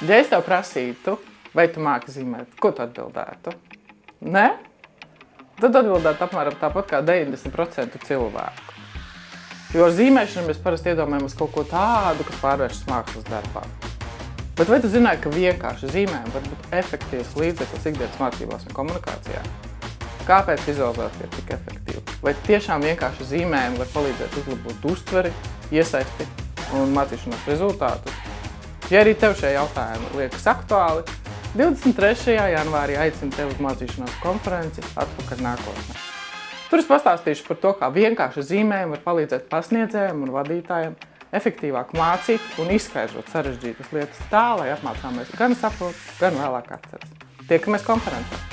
Ja es tev prasītu, vai tu māki zīmēt, ko tu atbildētu? Nē? Tad atbildētu apmēram tāpat kā 90% cilvēku. Jo ar zīmēšanu mēs parasti iedomājamies kaut ko tādu, kas pārvēršas mākslas darbā. Bet vai tu zināji, ka vienkārši zīmējumi var būt efektīvs līdzeklis ikdienas mācībās un komunikācijā? Kāpēc vizualizācija ir tik efektīva? Vai tiešām vienkārši zīmējumi var palīdzēt uzlabot uztveri, iesaisti un mācīšanās rezultātus? Ja arī tev šie jautājumi liekas aktuāli, 23. janvārī aicinu tevi uz mācīšanās konferenci Atpakaļ nākotnē. Tur es pastāstīšu par to, kā vienkārši zīmējumi var palīdzēt pasniedzējiem un vadītājiem efektīvāk mācīt un izskaidrot sarežģītas lietas tā, lai apmācāmies gan saprot, gan vēlāk atceras. Tiekamies konferencē!